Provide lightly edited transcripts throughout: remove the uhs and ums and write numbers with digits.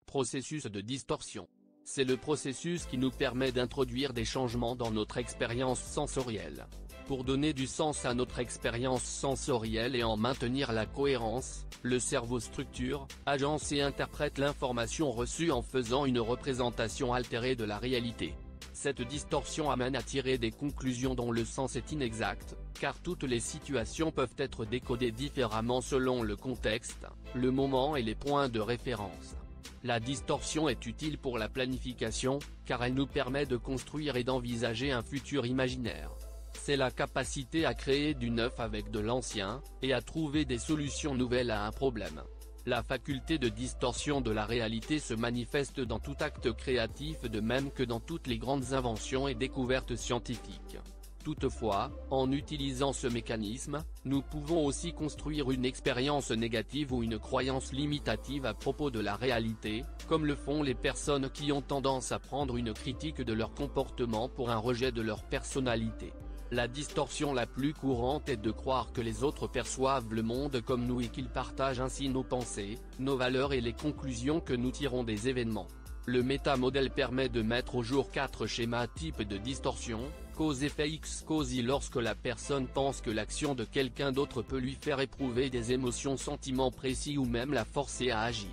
processus de distorsion. C'est le processus qui nous permet d'introduire des changements dans notre expérience sensorielle. Pour donner du sens à notre expérience sensorielle et en maintenir la cohérence, le cerveau structure, agence et interprète l'information reçue en faisant une représentation altérée de la réalité. Cette distorsion amène à tirer des conclusions dont le sens est inexact, car toutes les situations peuvent être décodées différemment selon le contexte, le moment et les points de référence. La distorsion est utile pour la planification, car elle nous permet de construire et d'envisager un futur imaginaire. C'est la capacité à créer du neuf avec de l'ancien, et à trouver des solutions nouvelles à un problème. La faculté de distorsion de la réalité se manifeste dans tout acte créatif de même que dans toutes les grandes inventions et découvertes scientifiques. Toutefois, en utilisant ce mécanisme, nous pouvons aussi construire une expérience négative ou une croyance limitative à propos de la réalité, comme le font les personnes qui ont tendance à prendre une critique de leur comportement pour un rejet de leur personnalité. La distorsion la plus courante est de croire que les autres perçoivent le monde comme nous et qu'ils partagent ainsi nos pensées, nos valeurs et les conclusions que nous tirons des événements. Le métamodèle permet de mettre au jour 4 schémas types de distorsion: cause-effet X cause-Y lorsque la personne pense que l'action de quelqu'un d'autre peut lui faire éprouver des émotions, sentiments précis ou même la forcer à agir.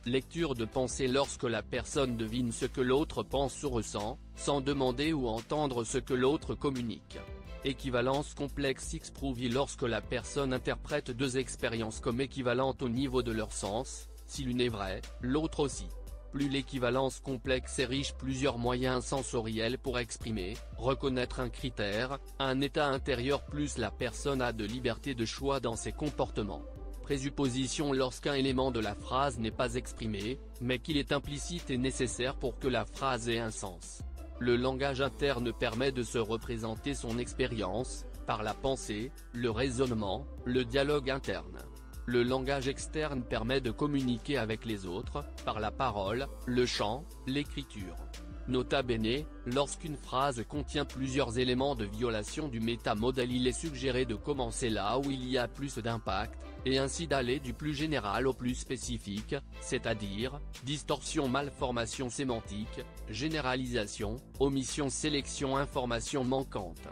Lecture de pensée lorsque la personne devine ce que l'autre pense ou ressent, sans demander ou entendre ce que l'autre communique. Équivalence complexe X prouve Y lorsque la personne interprète deux expériences comme équivalentes au niveau de leur sens, si l'une est vraie, l'autre aussi. Plus l'équivalence complexe est riche, plusieurs moyens sensoriels pour exprimer, reconnaître un critère, un état intérieur, plus la personne a de liberté de choix dans ses comportements. Présupposition lorsqu'un élément de la phrase n'est pas exprimé, mais qu'il est implicite et nécessaire pour que la phrase ait un sens. Le langage interne permet de se représenter son expérience, par la pensée, le raisonnement, le dialogue interne. Le langage externe permet de communiquer avec les autres, par la parole, le chant, l'écriture. Nota bene, lorsqu'une phrase contient plusieurs éléments de violation du métamodèle, il est suggéré de commencer là où il y a plus d'impact, et ainsi d'aller du plus général au plus spécifique, c'est-à-dire, distorsion, malformation sémantique, généralisation, omission, sélection, information manquante.